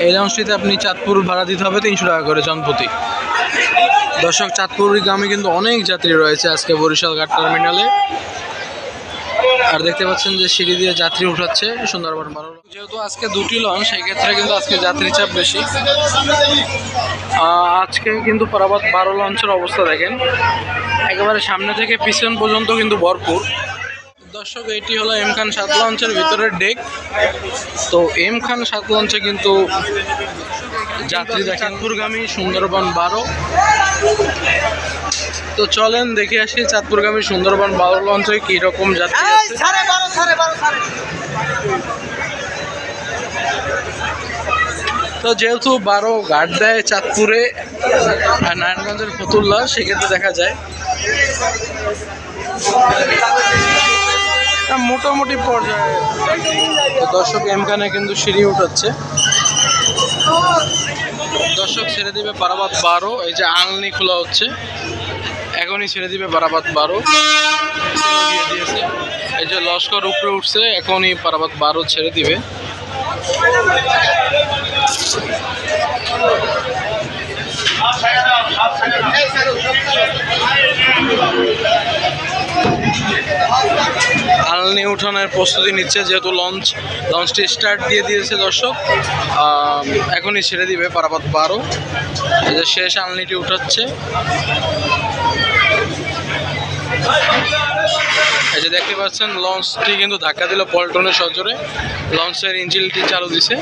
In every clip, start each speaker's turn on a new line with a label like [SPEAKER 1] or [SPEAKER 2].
[SPEAKER 1] এই লঞ্চটিতে আপনি চাঁদপুর ভাড়া দিতে হবে 300 টাকা করে জনপ্রতি। দর্শক, চাঁদপুরগামী কিন্তু অনেক যাত্রী রয়েছে আজকে বরিশাল ঘাট টার্মিনালে। আর দেখতে পাচ্ছেন যে সিঁড়ি দিয়ে যাত্রী উঠাচ্ছে সুন্দরবন 12। যেহেতু আজকে দুটি লঞ্চ, সেই ক্ষেত্রে কিন্তু আজকে যাত্রী চাপ বেশি। আজকে কিন্তু পারাবাদ 12 লঞ্চের অবস্থা দেখেন, একেবারে সামনে থেকে পিছন পর্যন্ত কিন্তু ভরপুর। দর্শক, এটি হলো এম খান 7 লঞ্চের ভিতরের ডেক। তো এম খান 7 লঞ্চে কিন্তু যাত্রী দেখেন চাঁদপুরগামী সুন্দরবন 12। তো চলেন দেখে আসি চাঁদপুরগামী সুন্দরবন 12 লঞ্চে কি রকম যাত্রী আছে। তো যেহেতু 12 ঘাট দেয় চাঁদপুরে আর নারায়ণগঞ্জের ফতুল্লা, সেক্ষেত্রে দেখা যায় মোটামুটি পর্যায়ে। দর্শক, এমখানে কিন্তু সিঁড়ি উঠাচ্ছে। দর্শক, ছেড়ে দিবে পারাবাদ 12। এই যে আংনি খোলা হচ্ছে, এখনই ছেড়ে দিবে পারাবাদ 12 দিয়ে দিয়েছে। এই যে লস্কর উপরে উঠছে, এখনই পারাবাদ 12 ছেড়ে দিবে। আলনি উঠানোর প্রস্তুতি নিচ্ছে, যেহেতু লঞ্চটি স্টার্ট দিয়ে দিয়েছে। দর্শক, এখনই ছেড়ে দিবে পারাবাদ 12। এই যে শেষ আলনিটি উঠাচ্ছে। এই যে দেখতে পাচ্ছেন লঞ্চটি কিন্তু ধাক্কা দিল পল্টনের সজোরে। লঞ্চের ইঞ্জিনটি চালু দিছে।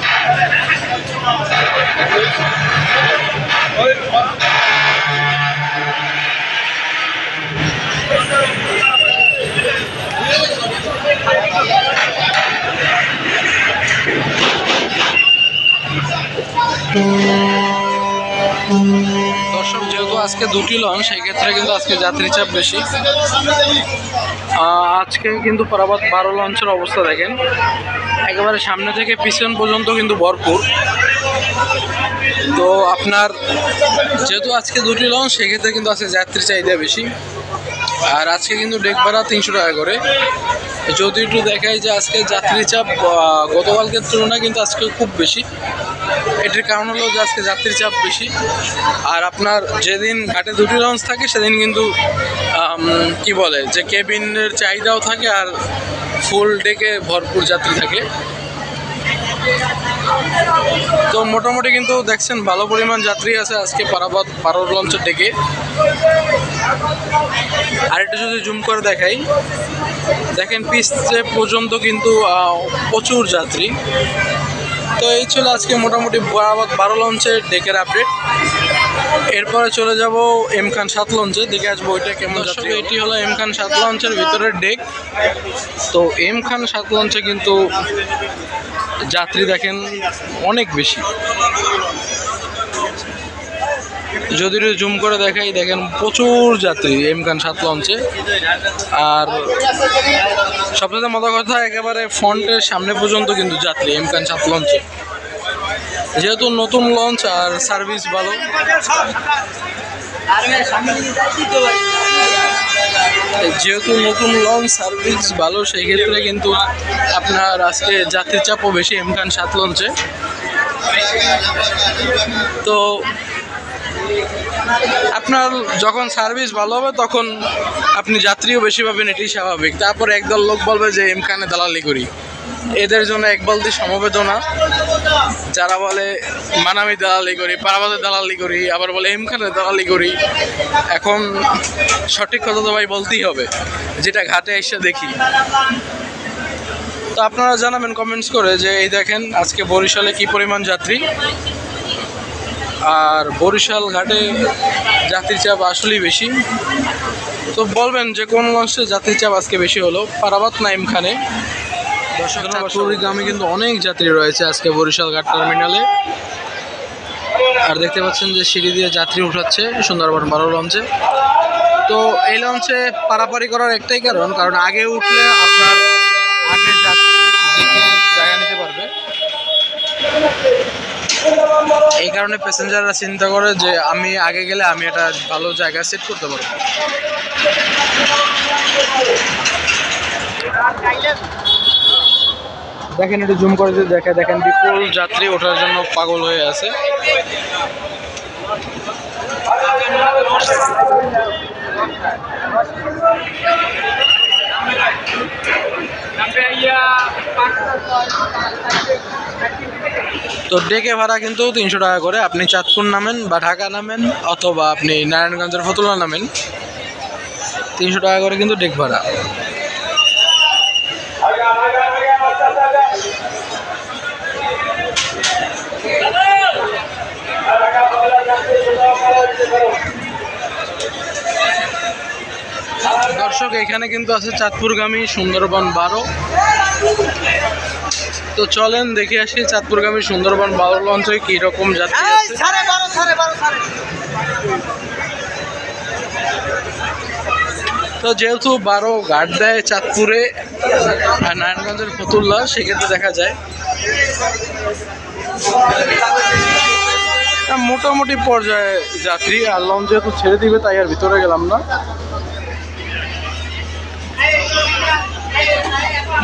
[SPEAKER 1] দর্শক, যেহেতু আজকে দুটি লঞ্চ, সেই ক্ষেত্রে কিন্তু আজকে যাত্রী চাপ বেশি। আজকে কিন্তু পারাবাদ 12 লঞ্চের অবস্থা দেখেন, একেবারে সামনে থেকে পিছন পর্যন্ত কিন্তু ভরপুর। তো আপনার যেহেতু আজকে দুটি লঞ্চ, সেক্ষেত্রে কিন্তু আজকে যাত্রী চাহিদা বেশি। আর আজকে কিন্তু ডেক ভাড়া 300 টাকা করে। যদি একটু দেখাই যে আজকে যাত্রী চাপ গতকালকের তুলনায় কিন্তু আজকে খুব বেশি। এটির কারণ হলো যে আজকে যাত্রী চাপ বেশি। আর আপনার যেদিন ঘাটে দুটি লঞ্চ থাকে, সেদিন কিন্তু কি বলে যে কেবিনের চাহিদাও থাকে আর ফুল ডেকে ভরপুর যাত্রী থাকে। তো মোটামুটি কিন্তু দেখছেন ভালো পরিমাণ যাত্রী আছে আজকে পারাবাদ 12 লঞ্চের ডেকে। আর একটু যদি জুম করে দেখাই, দেখেন পিছে পর্যন্ত কিন্তু প্রচুর যাত্রী। তো এই ছিল আজকে মোটামুটি পারাবাদ 12 লঞ্চের ডেকের আপডেট। এরপরে চলে যাব এম খান 7 লঞ্চে, দেখে আসবো ওইটা কেমন যাত্রী। এটি হলো এম খান 7 লঞ্চের ভিতরের ডেক। তো এম খান 7 লঞ্চে কিন্তু যাত্রী দেখেন অনেক বেশি। যদি জুম করে দেখাই, দেখেন প্রচুর যাত্রী এম খান 7 লঞ্চে। আর সবচেয়ে মজার কথা, একেবারে ফ্রন্টের সামনে পর্যন্ত কিন্তু যাত্রী এম খান 7 লঞ্চে। যেহেতু নতুন লঞ্চ আর সার্ভিস ভালো, সেই ক্ষেত্রে কিন্তু আপনার আজকে যাত্রী চাপও বেশি এম খান 7 লঞ্চে। তো আপনার যখন সার্ভিস ভালো হবে, তখন আপনি যাত্রীও বেশি পাবেন, এটি স্বাভাবিক। তারপর একদল লোক বলবে যে এম খানে দালালি করি। এদের জন্য এক বালতি সমবেদনা। যারা বলে মানামি দালালি করি, পারাবাদে দালালি করি, আবার বলে এম খানে দালালি করি। এখন সঠিক কথা তো ভাই বলতেই হবে, যেটা ঘাটে এসে দেখি। তো আপনারা জানাবেন কমেন্টস করে যে এই দেখেন আজকে বরিশালে কি পরিমাণ যাত্রী। আর বরিশাল ঘাটে যাত্রী চাপ আসলেই বেশি। তো বলবেন যে কোন লঞ্চে যাত্রী চাপ আজকে বেশি হলো, পারাবাদ না এম খানে। দর্শক, চাঁদপুরগামী কিন্তু অনেক যাত্রী রয়েছে আজকে বরিশাল ঘাট টার্মিনালে। আর দেখতে পাচ্ছেন যে সিঁড়ি দিয়ে যাত্রী উঠাচ্ছে সুন্দরবন 12 লঞ্চে। তো এই লঞ্চে পারাপারি করার একটাই কারণ আগে উঠলে আপনার আগে জায়গা নিতে পারবে। এই কারণে প্যাসেঞ্জাররা চিন্তা করে যে আমি আগে গেলে আমি একটা ভালো জায়গা সেট করতে পারবো। দেখেন একটু জুম করে যদি দেখেন বিপুল যাত্রী ওঠার জন্য পাগল হয়ে আছে। তো ডেকে ভাড়া কিন্তু 300 টাকা করে, আপনি চাঁদপুর নামেন বা ঢাকা নামেন অথবা আপনি নারায়ণগঞ্জের ফতুল্লা নামেন, 300 টাকা করে কিন্তু ডেক ভাড়া। দর্শক এখানে কিন্তু আছে চাঁদপুরগামী সুন্দরবন 12। তো চলেন দেখে আসি চাঁদপুরগামী সুন্দরবন 12 লঞ্চে কি রকম যাত্রী আছে। তো যেহেতু 12 ঘাট দেয় চাঁদপুরে আর নারায়ণগঞ্জের ফতুল্লা, সেক্ষেত্রে দেখা যায় মোটামুটি পর্যায়ে যাত্রী। আর লঞ্চ যেহেতু ছেড়ে দিবে তাই আর ভিতরে গেলাম না।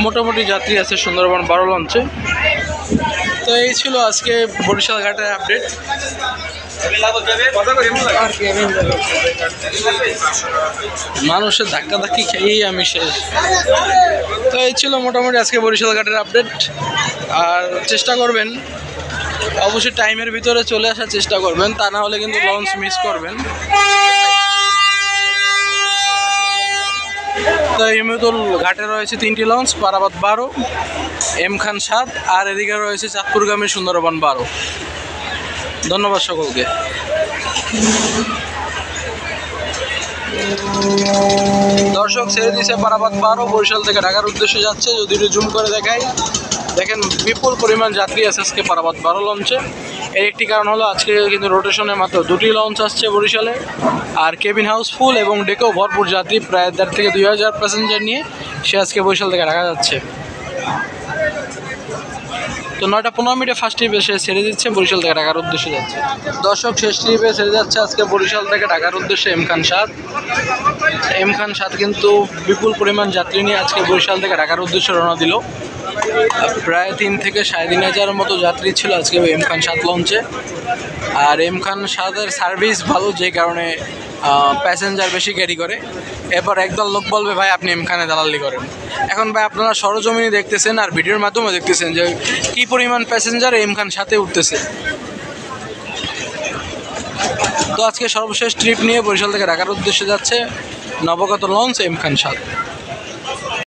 [SPEAKER 1] মোটামুটি যাত্রী আছে সুন্দরবন 12 লঞ্চে। তো এই ছিল আজকে বরিশাল ঘাটের আপডেট। মানুষের ধাক্কি খেয়েই আমি শেষ। তো এই ছিল মোটামুটি আজকে বরিশাল ঘাটের আপডেট। আর চেষ্টা করবেন অবশ্যই টাইমের ভিতরে চলে আসার চেষ্টা করবেন, তা না হলে কিন্তু লঞ্চ মিস করবেন। তো ইমতুল ঘাটে রয়েছে 3টি লঞ্চ, পারাবাদ 12, এম খান 7, আর এদিকে রয়েছে চাঁদপুরগামী সুন্দরবন 12। ধন্যবাদ সকলকে। দর্শক ছেড়ে দিয়েছে পারাবাদ 12, বরিশাল থেকে ঢাকার উদ্দেশ্যে যাচ্ছে। যদি একটু জুম করে দেখাই, দেখেন বিপুল পরিমাণ যাত্রী আছে আজকে পারাবাদ 12 লঞ্চে। এর একটি কারণ হলো আজকে কিন্তু রোটেশনে মাত্র 2টি লঞ্চ আসছে বরিশালে, আর কেবিন হাউস ফুল এবং ডেকেও ভরপুর যাত্রী, প্রায় 1,500 থেকে 2,000 প্যাসেঞ্জার নিয়ে সে আজকে বরিশাল থেকে ঢাকা যাচ্ছে। তো 9:15 ফার্স্ট ট্রিপে সে ছেড়ে দিচ্ছে, বরিশাল থেকে ঢাকার উদ্দেশ্যে যাচ্ছে। দর্শক শেষ ট্রিপে ছেড়ে যাচ্ছে আজকে বরিশাল থেকে ঢাকার উদ্দেশ্যে এম খান 7। এম খান 7 কিন্তু বিপুল পরিমাণ যাত্রী নিয়ে আজকে বরিশাল থেকে ঢাকার উদ্দেশ্যে রওনা দিল। প্রায় 3 থেকে 3,500 মতো যাত্রী ছিল আজকে এম খান 7 লঞ্চে। আর এম খান 7-এর সার্ভিস ভালো, যে কারণে প্যাসেঞ্জার বেশি ক্যারি করে। এরপর একদল লোক বলবে ভাই আপনি এম খানে দালালি করেন। এখন ভাই আপনারা সরজমিনে দেখতেছেন আর ভিডিওর মাধ্যমে দেখতেছেন যে কী পরিমাণ প্যাসেঞ্জার এম খান 7-এ উঠতেছে। তো আজকে সর্বশেষ ট্রিপ নিয়ে বরিশাল থেকে ঢাকার উদ্দেশ্যে যাচ্ছে নবগত লঞ্চ এম খান 7।